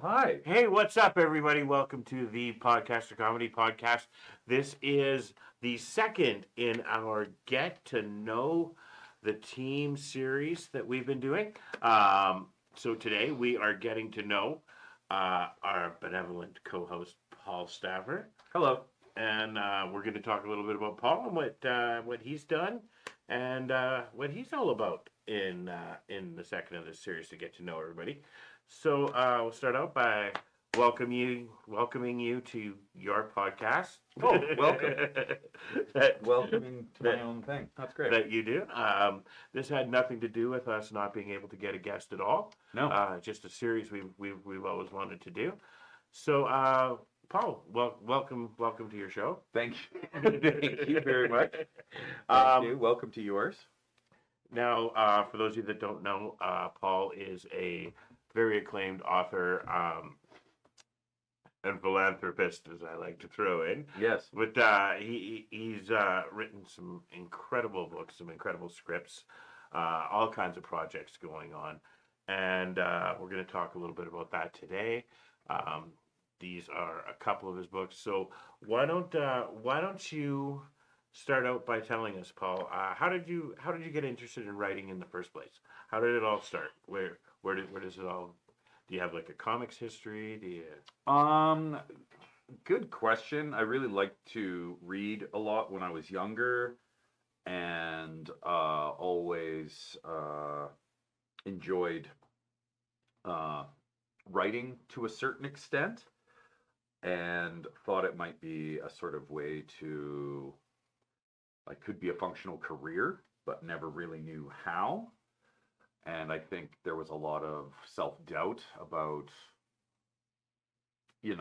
hi. Hey, what's up, everybody? Welcome to the Podcaster Comedy Podcast. This is the second in our Get to Know the Team series that we've been doing. So today we are getting to know our benevolent co-host, Paul Stapfer. Hello. And we're going to talk a little bit about Paul and what he's done and what he's all about in the second of this series to get to know everybody. So we'll start out by welcoming you to your podcast. Oh, welcome. Welcoming to my own thing. That's great. That you do. This had nothing to do with us not being able to get a guest at all. No. Just a series we've always wanted to do. So Paul, welcome to your show. Thank you. Thank you very much. Thank you. Welcome to yours. Now, for those of you that don't know, Paul is a very acclaimed author and philanthropist, as I like to throw in. Yes. But he's written some incredible books, some incredible scripts, all kinds of projects going on. And we're going to talk a little bit about that today. These are a couple of his books. So why don't you start out by telling us, Paul, how did you get interested in writing in the first place? How did it all start? Where does it all? Do you have like a comics history? Do you? Good question. I really liked to read a lot when I was younger, and always enjoyed writing to a certain extent, and thought it might be a sort of way to, like, could be a functional career, but never really knew how. And I think there was a lot of self-doubt about, the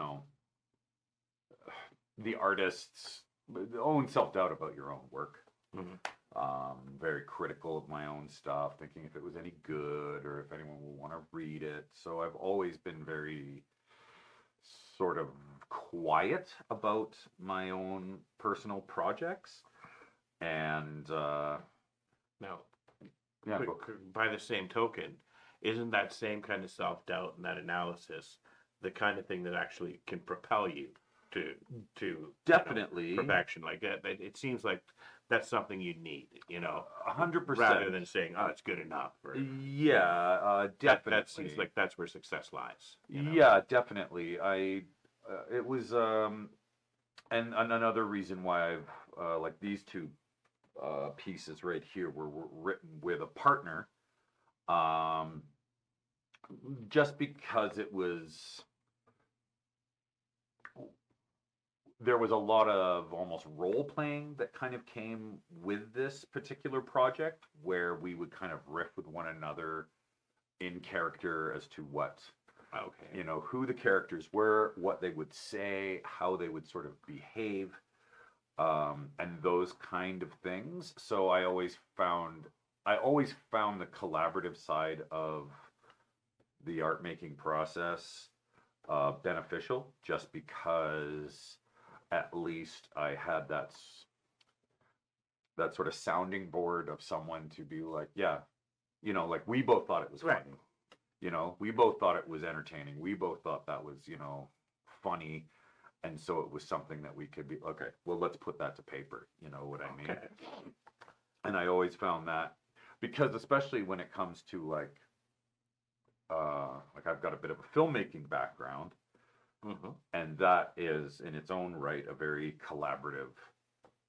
artist's own self-doubt about your own work. Mm-hmm. Very critical of my own stuff, thinking if it was any good or if anyone would want to read it. So I've always been very sort of quiet about my own personal projects. And Now, yeah, by the same token, isn't that same kind of self-doubt and that analysis the kind of thing that actually can propel you to definitely perfection like that? It seems like that's something you need, 100%, rather than saying, "Oh, it's good enough." Or, definitely. That seems like that's where success lies. Yeah, definitely. It was, and another reason why I've like these two pieces right here were written with a partner, just because there was a lot of almost role playing that kind of came with this particular project, where we would kind of riff with one another in character as to what, who the characters were, what they would say, how they would sort of behave, and those kind of things. So I always found the collaborative side of the art making process beneficial, just because at least I had that sort of sounding board of someone to be like, like we both thought it was funny. Right. We both thought it was entertaining. We both thought that was, funny. And so it was something that we could be, okay, well, let's put that to paper. You know what I mean? Okay. And I always found that, because especially when it comes to like I've got a bit of a filmmaking background, Mm-hmm. and that is in its own right a very collaborative,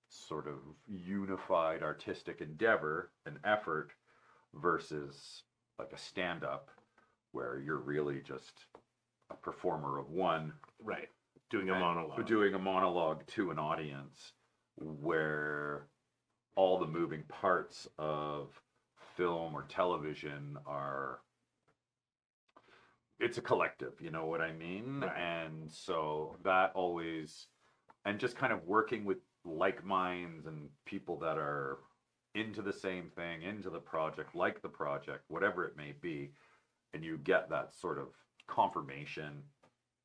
sort of unified artistic endeavor and effort, versus like a stand-up where you're really just a performer of one. Right. Doing a monologue to an audience, where all the moving parts of film or television it's a collective, you know what I mean? Right. And so that always, and just kind of working with like minds and people that are into the same thing, into the project, like the project, whatever it may be, and you get that sort of confirmation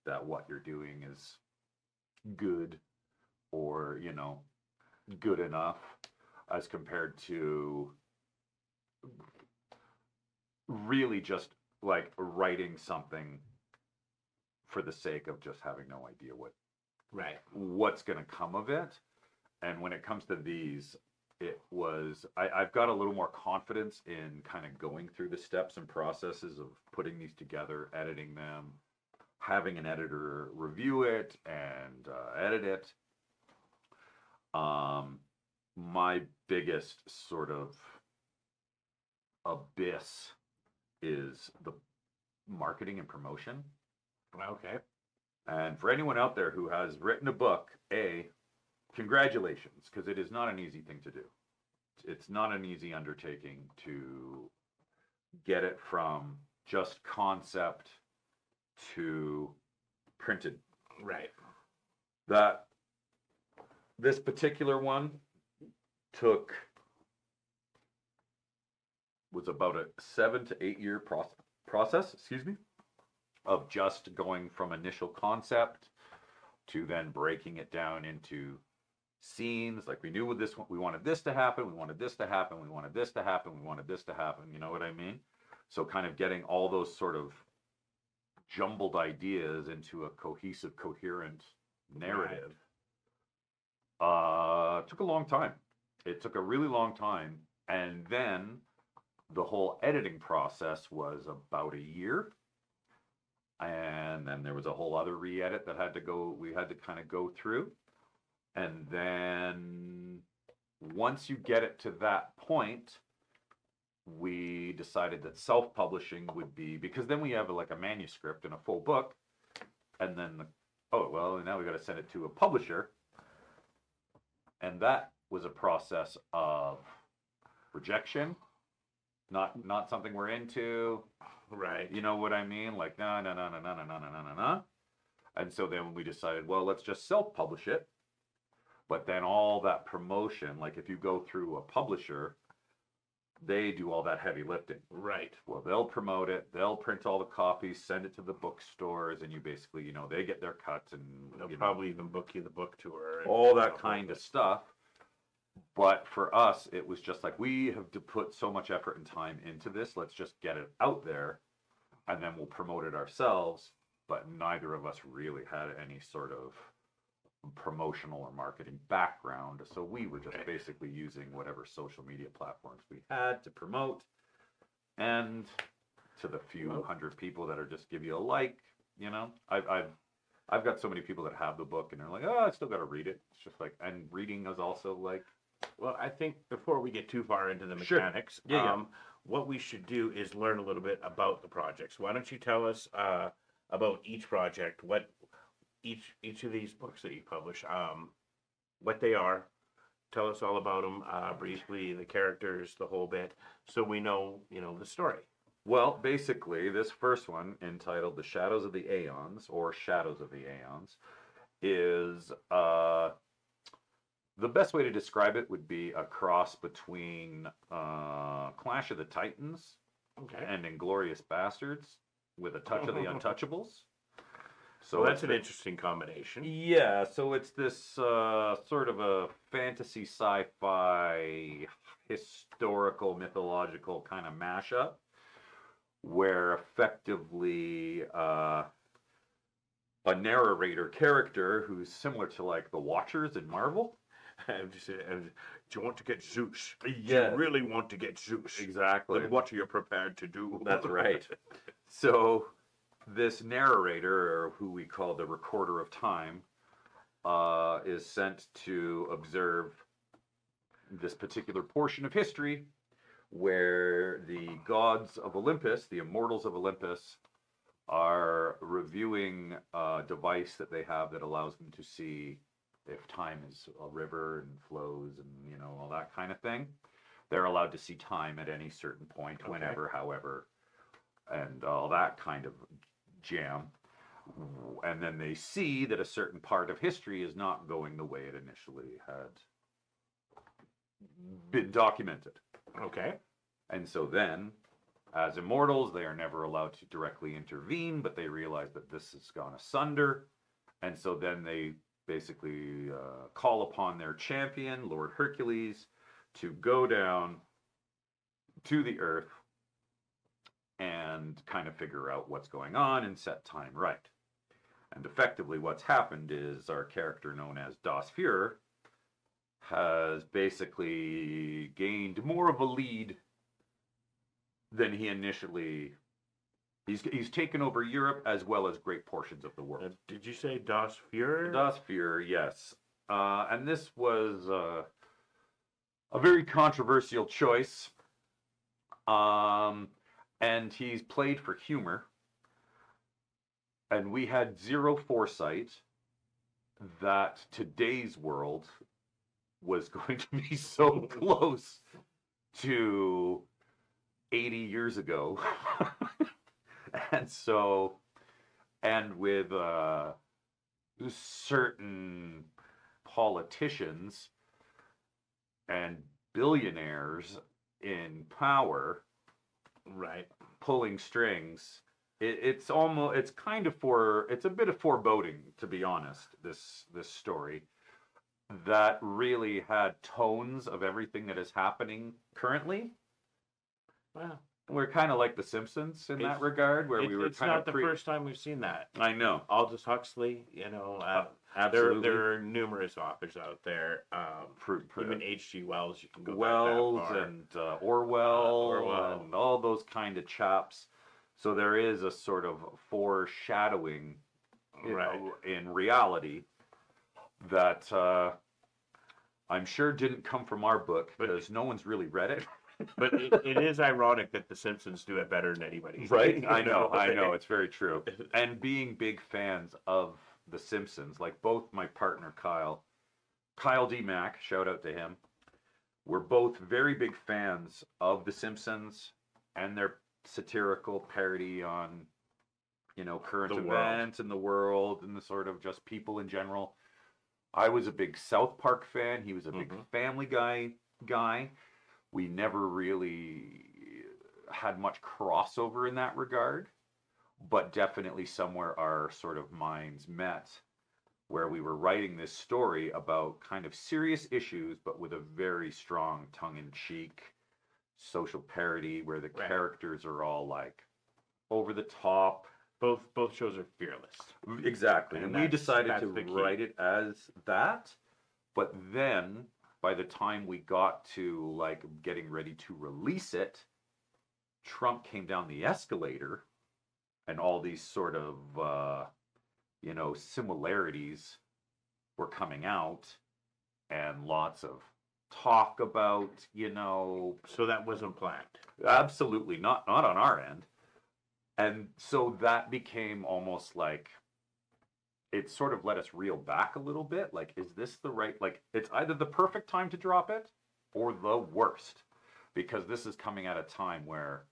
that what you're doing is good, or good enough, as compared to really just like writing something for the sake of just having no idea Right. what's going to come of it. And when it comes to these, it was I've got a little more confidence in kind of going through the steps and processes of putting these together, editing them, having an editor review it and edit it. My biggest sort of abyss is the marketing and promotion. Okay. And for anyone out there who has written a book, congratulations, because it is not an easy thing to do. It's not an easy undertaking to get it from just concept to printed. Right. This particular one was about a 7 to 8 year process, of just going from initial concept to then breaking it down into scenes. Like we knew with this one, we wanted this to happen, we wanted this to happen, we wanted this to happen, we wanted this to happen. You know what I mean? So kind of getting all those sort of jumbled ideas into a cohesive, coherent narrative. Took a long time. It took a really long time. And then the whole editing process was about a year. And then there was a whole other re-edit that we had to kind of go through. And then once you get it to that point, we decided that self-publishing would be, because then we have like a manuscript and a full book, and then now we got to send it to a publisher. And that was a process of rejection, not something we're into. Right. You know what I mean? Like, no. And so then we decided, well, let's just self-publish it. But then all that promotion, like if you go through a publisher, they do all that heavy lifting. Right. Well, they'll promote it, they'll print all the copies, send it to the bookstores, and you basically, they get their cuts, and they'll probably even book you the book tour. All that kind of stuff. But for us, it was just like, we have to put so much effort and time into this. Let's just get it out there, and then we'll promote it ourselves. But neither of us really had any sort of promotional or marketing background. So we were just basically using whatever social media platforms we had to promote. And to the few hundred people that are just give you a like, I've got so many people that have the book and they're like, oh, I still got to read it. It's just like, and reading is also like, well, I think before we get too far into the Sure. mechanics, Yeah. what we should do is learn a little bit about the projects. Why don't you tell us about each project, what each of these books that you publish, what they are. Tell us all about them briefly, the characters, the whole bit, so we know, the story. well, basically, this first one, entitled The Shadows of the Aeons, or Shadows of the Aeons, is the best way to describe it would be a cross between Clash of the Titans and Inglorious Bastards with a touch of the Untouchables. So that's an interesting combination. Yeah, so it's this sort of a fantasy sci-fi historical mythological kind of mashup where effectively a narrator character who's similar to like the Watchers in Marvel. Do you want to get Zeus? Yeah. Do you really want to get Zeus? Exactly. Then what are you prepared to do? That's right. So this narrator, or who we call the Recorder of Time, is sent to observe this particular portion of history where the gods of Olympus, the immortals of Olympus, are reviewing a device that they have that allows them to see if time is a river and flows and, all that kind of thing. They're allowed to see time at any certain point, whenever, however, and all that kind of jam. And then they see that a certain part of history is not going the way it initially had been documented. Okay. And so then, as immortals, they are never allowed to directly intervene, but they realize that this has gone asunder. And so then they basically call upon their champion, Lord Hercules, to go down to the earth and kind of figure out what's going on and set time right. And effectively, what's happened is our character known as Das Fuhrer has basically gained more of a lead than he initially. He's taken over Europe as well as great portions of the world. Did you say Das Fuhrer? Das Fuhrer, yes. And this was a very controversial choice. And he's played for humor. And we had zero foresight that today's world was going to be so close to 80 years ago. And with certain politicians and billionaires in power, right, pulling strings, it's a bit of foreboding, to be honest, this story that really had tones of everything that is happening currently. Wow. We're kind of like The Simpsons in that regard, where we were it's not the first time we've seen that. I know. Aldous Huxley, absolutely. There are numerous authors out there. Even H.G. Wells, you can go Wells back that far. And Orwell and all those kind of chaps. So there is a sort of foreshadowing, in reality, that I'm sure didn't come from our book, because no one's really read it. But it is ironic that The Simpsons do it better than anybody. Right? I know. It's very true. And being big fans of The Simpsons, like both my partner Kyle D. Mack, shout out to him, we're both very big fans of The Simpsons and their satirical parody on, current events in the world and the sort of just people in general. I was a big South Park fan. He was a big Family Guy guy. We never really had much crossover in that regard, but definitely somewhere our sort of minds met, where we were writing this story about kind of serious issues, but with a very strong tongue-in-cheek social parody, where the characters are all like over the top. Both shows are fearless. Exactly. And we decided to write it as that, but then by the time we got to like getting ready to release it, Trump came down the escalator and all these sort of, similarities were coming out, and lots of talk about, So that wasn't planned. Absolutely not on our end. And so that became almost like, it sort of let us reel back a little bit. Like, is this the right, like, it's either the perfect time to drop it or the worst, because this is coming at a time where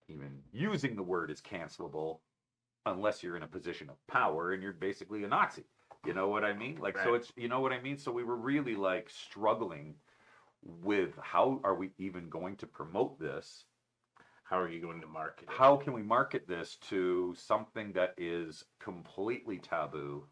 even using the word is cancelable unless you're in a position of power and you're basically a Nazi. You know what I mean? Like, so it's, you know what I mean? So we were really like struggling with how are we even going to promote this? How are you going to market it? How can we market this to something that is completely taboo